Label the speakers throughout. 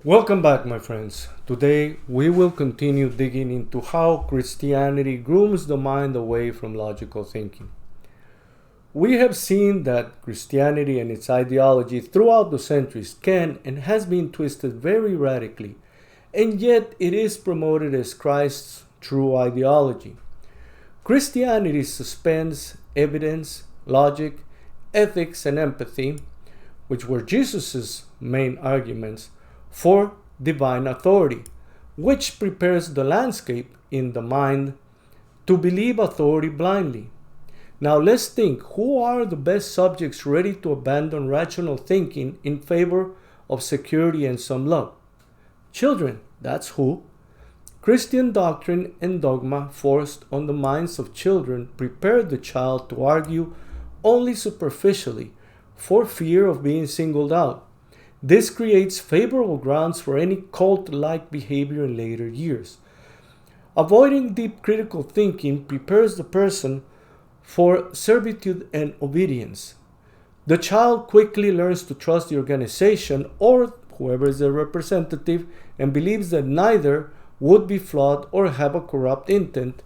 Speaker 1: Welcome back, my friends. Today we will continue digging into how Christianity grooms the mind away from logical thinking. We have seen that Christianity and its ideology throughout the centuries can and has been twisted very radically, and yet it is promoted as Christ's true ideology. Christianity suspends evidence, logic, ethics, and empathy, which were Jesus' main arguments, for divine authority, which prepares the landscape in the mind to believe authority blindly. Now let's think, who are the best subjects ready to abandon rational thinking in favor of security and some love? Children, that's who. Christian doctrine and dogma forced on the minds of children prepare the child to argue only superficially for fear of being singled out. This creates favorable grounds for any cult-like behavior in later years. Avoiding deep critical thinking prepares the person for servitude and obedience. The child quickly learns to trust the organization or whoever is their representative and believes that neither would be flawed or have a corrupt intent,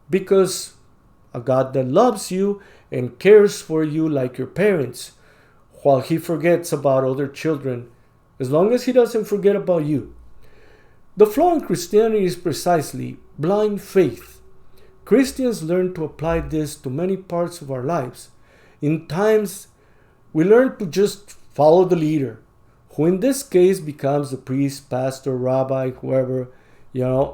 Speaker 1: because a God that loves you and cares for you like your parents, while he forgets about other children, as long as he doesn't forget about you. The flaw in Christianity is precisely blind faith. Christians learn to apply this to many parts of our lives. In times, we learn to just follow the leader, who in this case becomes the priest, pastor, rabbi, whoever, who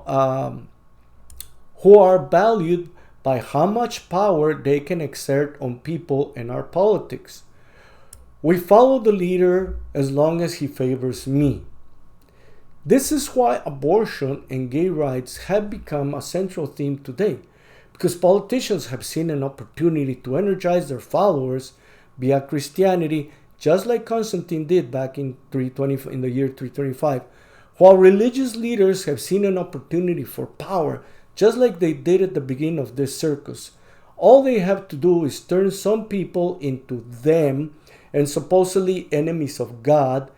Speaker 1: are valued by how much power they can exert on people in our politics. We follow the leader as long as he favors me. This is why abortion and gay rights have become a central theme today, because politicians have seen an opportunity to energize their followers via Christianity, just like Constantine did back in the year 325, while religious leaders have seen an opportunity for power, just like they did at the beginning of this circus. All they have to do is turn some people into them and supposedly enemies of God,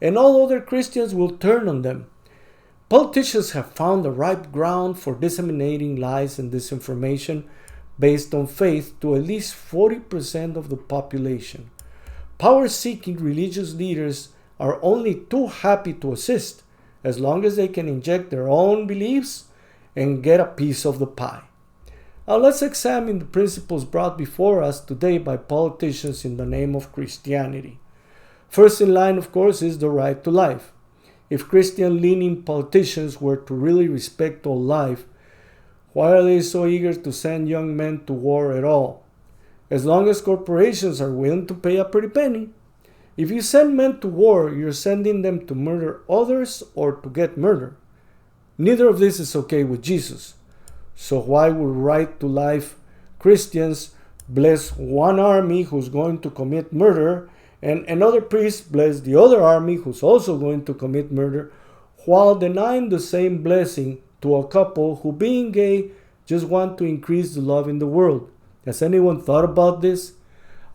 Speaker 1: and all other Christians will turn on them. Politicians have found the ripe ground for disseminating lies and disinformation based on faith to at least 40% of the population. Power-seeking religious leaders are only too happy to assist as long as they can inject their own beliefs and get a piece of the pie. Now let's examine the principles brought before us today by politicians in the name of Christianity. First in line, of course, is the right to life. If Christian-leaning politicians were to really respect all life, why are they so eager to send young men to war at all? As long as corporations are willing to pay a pretty penny. If you send men to war, you're sending them to murder others or to get murdered. Neither of this is okay with Jesus. So why would right to life Christians bless one army who's going to commit murder and another priest bless the other army who's also going to commit murder, while denying the same blessing to a couple who, being gay, just want to increase the love in the world? Has anyone thought about this?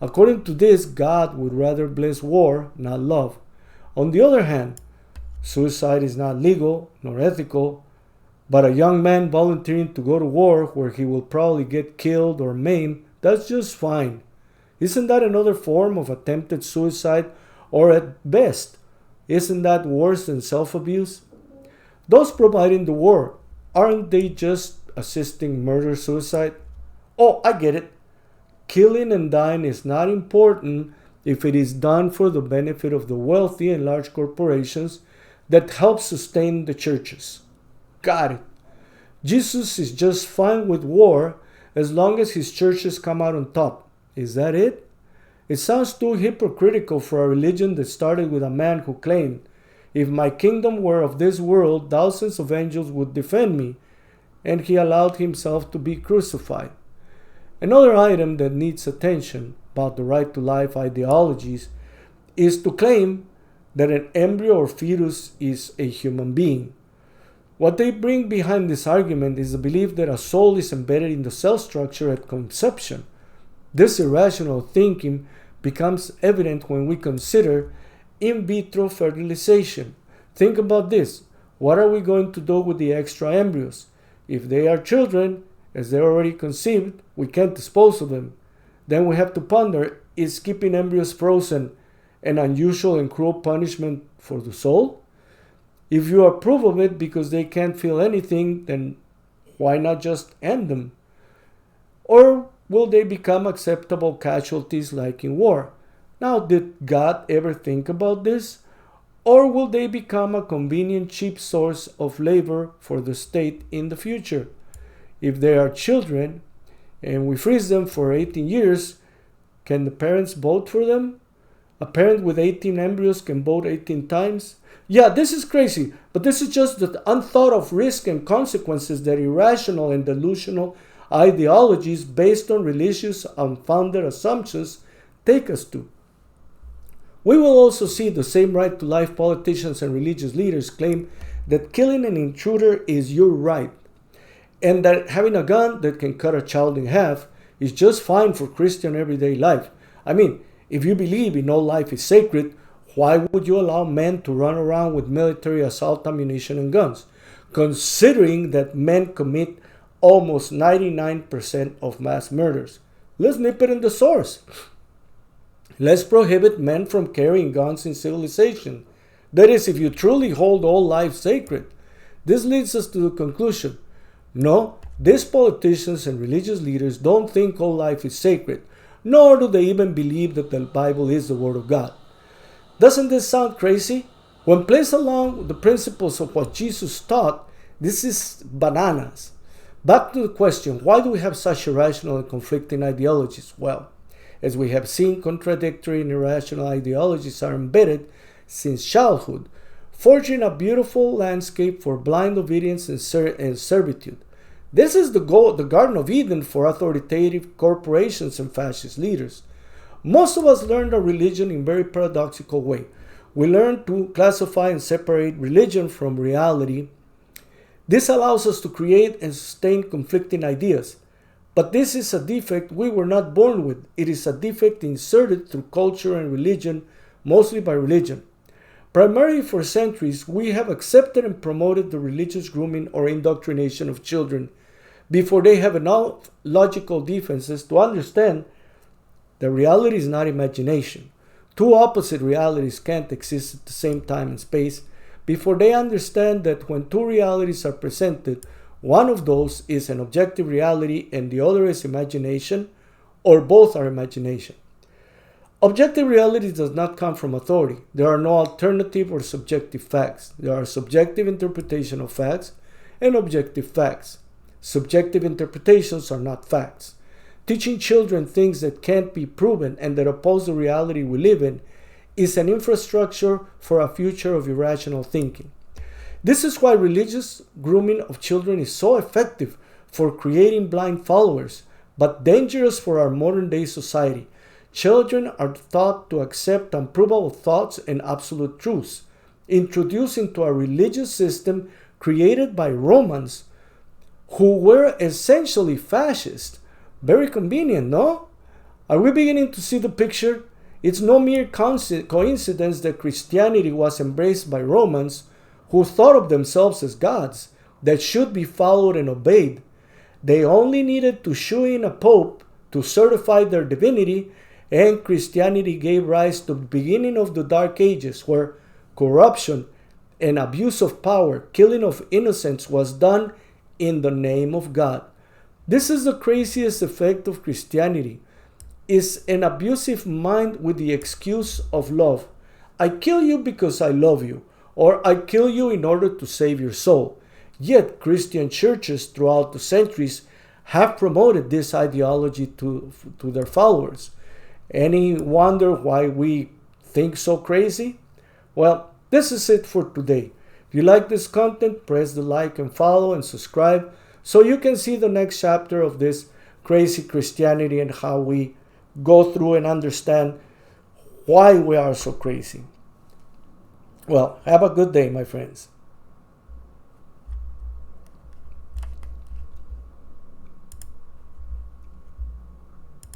Speaker 1: According to this, God would rather bless war, not love. On the other hand, suicide is not legal nor ethical, but a young man volunteering to go to war where he will probably get killed or maimed, that's just fine. Isn't that another form of attempted suicide? Or at best, isn't that worse than self-abuse? Those providing the war, aren't they just assisting murder-suicide? Oh, I get it. Killing and dying is not important if it is done for the benefit of the wealthy and large corporations that help sustain the churches. Got it. Jesus is just fine with war as long as his churches come out on top. Is that it? It sounds too hypocritical for a religion that started with a man who claimed, "If my kingdom were of this world, thousands of angels would defend me," and he allowed himself to be crucified. Another item that needs attention about the right to life ideologies is to claim that an embryo or fetus is a human being. What they bring behind this argument is the belief that a soul is embedded in the cell structure at conception. This irrational thinking becomes evident when we consider in vitro fertilization, Think about this. What are we going to do with the extra embryos? If they are children, as they're already conceived, we can't dispose of them. Then we have to ponder, is keeping embryos frozen an unusual and cruel punishment for the soul? If you approve of it because they can't feel anything, then why not just end them? Or will they become acceptable casualties like in war? Now, did God ever think about this? Or will they become a convenient, cheap source of labor for the state in the future? If they are children and we freeze them for 18 years, can the parents vote for them? A parent with 18 embryos can vote 18 times? Yeah, this is crazy, but this is just the unthought of risk and consequences that irrational and delusional ideologies based on religious unfounded assumptions take us to. We will also see the same right to life politicians and religious leaders claim that killing an intruder is your right, and that having a gun that can cut a child in half is just fine for Christian everyday life. I mean, if you believe in all life is sacred, why would you allow men to run around with military assault ammunition and guns, considering that men commit almost 99% of mass murders? Let's nip it in the source. Let's prohibit men from carrying guns in civilization. That is, if you truly hold all life sacred. This leads us to the conclusion. No, these politicians and religious leaders don't think all life is sacred, nor do they even believe that the Bible is the Word of God. Doesn't this sound crazy? When placed along the principles of what Jesus taught, this is bananas. Back to the question, why do we have such irrational and conflicting ideologies? Well, as we have seen, contradictory and irrational ideologies are embedded since childhood, forging a beautiful landscape for blind obedience and servitude. This is the Garden of Eden for authoritative corporations and fascist leaders. Most of us learned our religion in a very paradoxical way. We learn to classify and separate religion from reality. This allows us to create and sustain conflicting ideas. But this is a defect we were not born with. It is a defect inserted through culture and religion, mostly by religion. Primarily for centuries, we have accepted and promoted the religious grooming or indoctrination of children before they have enough logical defenses to understand that reality is not imagination. Two opposite realities can't exist at the same time and space before they understand that when two realities are presented, one of those is an objective reality and the other is imagination, or both are imagination. Objective reality does not come from authority. There are no alternative or subjective facts. There are subjective interpretation of facts and objective facts. Subjective interpretations are not facts. Teaching children things that can't be proven and that oppose the reality we live in is an infrastructure for a future of irrational thinking. This is why religious grooming of children is so effective for creating blind followers, but dangerous for our modern-day society. Children are taught to accept unprovable thoughts and absolute truths, introduced into a religious system created by Romans, who were essentially fascist. Very convenient, no? Are we beginning to see the picture? It's no mere coincidence that Christianity was embraced by Romans, who thought of themselves as gods that should be followed and obeyed. They only needed to shoe in a pope to certify their divinity, and Christianity gave rise to the beginning of the Dark Ages, where corruption and abuse of power, killing of innocents was done in the name of God. This is the craziest effect of Christianity. Is an abusive mind with the excuse of love. I kill you because I love you, or I kill you in order to save your soul. Yet Christian churches throughout the centuries have promoted this ideology to their followers. Any wonder why we think so crazy? Well, this is it for today. If you like this content, press the like and follow and subscribe so you can see the next chapter of this crazy Christianity and how we go through and understand why we are so crazy. Well, have a good day, my friends.